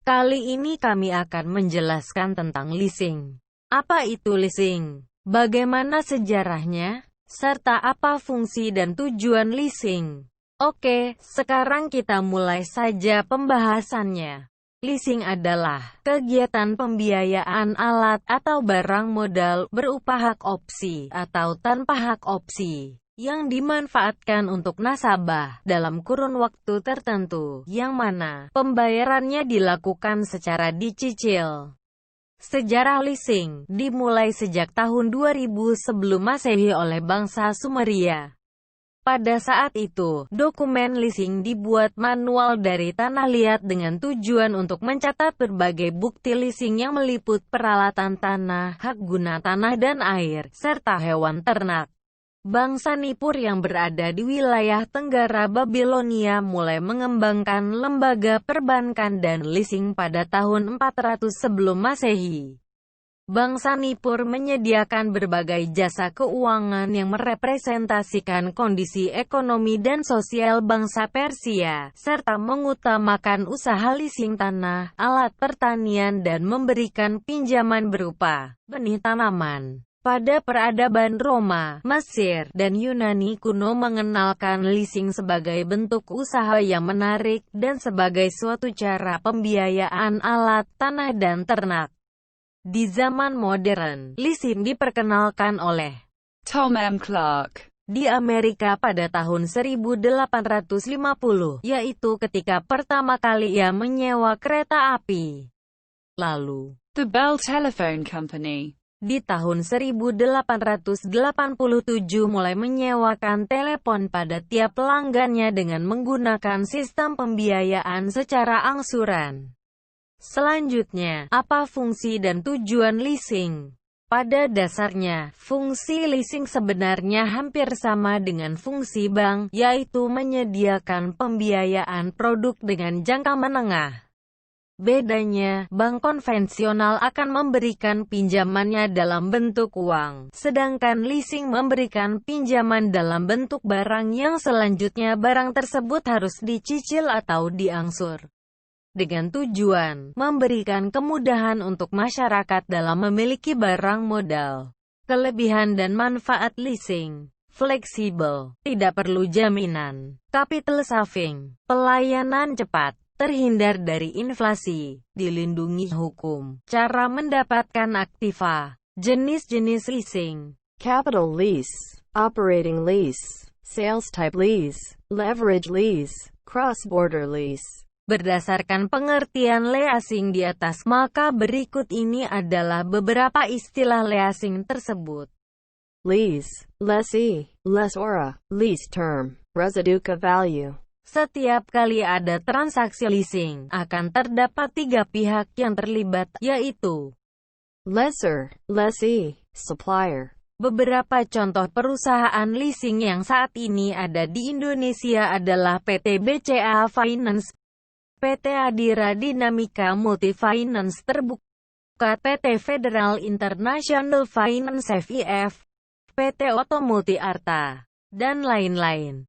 Kali ini kami akan menjelaskan tentang leasing. Apa itu leasing? Bagaimana sejarahnya? Serta apa fungsi dan tujuan leasing? Oke, sekarang kita mulai saja pembahasannya. Leasing adalah kegiatan pembiayaan alat atau barang modal berupa hak opsi atau tanpa hak opsi yang dimanfaatkan untuk nasabah dalam kurun waktu tertentu, yang mana pembayarannya dilakukan secara dicicil. Sejarah leasing dimulai sejak tahun 2000 sebelum Masehi oleh bangsa Sumeria. Pada saat itu, dokumen leasing dibuat manual dari tanah liat dengan tujuan untuk mencatat berbagai bukti leasing yang meliput peralatan tanah, hak guna tanah dan air, serta hewan ternak. Bangsa Nippur yang berada di wilayah Tenggara Babilonia mulai mengembangkan lembaga perbankan dan leasing pada tahun 400 sebelum Masehi. Bangsa Nippur menyediakan berbagai jasa keuangan yang merepresentasikan kondisi ekonomi dan sosial bangsa Persia, serta mengutamakan usaha leasing tanah, alat pertanian dan memberikan pinjaman berupa benih tanaman. Pada peradaban Roma, Mesir, dan Yunani kuno mengenalkan leasing sebagai bentuk usaha yang menarik dan sebagai suatu cara pembiayaan alat, tanah dan ternak. Di zaman modern, leasing diperkenalkan oleh Tom M. Clark di Amerika pada tahun 1850, yaitu ketika pertama kali ia menyewa kereta api. Lalu, The Bell Telephone Company di tahun 1887 mulai menyewakan telepon pada tiap pelanggannya dengan menggunakan sistem pembiayaan secara angsuran. Selanjutnya, apa fungsi dan tujuan leasing? Pada dasarnya, fungsi leasing sebenarnya hampir sama dengan fungsi bank, yaitu menyediakan pembiayaan produk dengan jangka menengah. Bedanya, bank konvensional akan memberikan pinjamannya dalam bentuk uang, sedangkan leasing memberikan pinjaman dalam bentuk barang yang selanjutnya barang tersebut harus dicicil atau diangsur. Dengan tujuan memberikan kemudahan untuk masyarakat dalam memiliki barang modal. Kelebihan dan manfaat leasing: fleksibel, tidak perlu jaminan, capital saving, pelayanan cepat, terhindar dari inflasi, dilindungi hukum. Cara mendapatkan aktiva. Jenis-jenis leasing: capital lease, operating lease, sales type lease, leverage lease, cross-border lease. Berdasarkan pengertian leasing di atas, maka berikut ini adalah beberapa istilah leasing tersebut. Lease, lessee, lessora, lease term, residuca value. Setiap kali ada transaksi leasing, akan terdapat tiga pihak yang terlibat, yaitu lessor, lessee, supplier. Beberapa contoh perusahaan leasing yang saat ini ada di Indonesia adalah PT BCA Finance, PT Adira Dinamika Multifinance Terbuka, PT Federal International Finance FIF, PT Oto Multi Arta, dan lain-lain.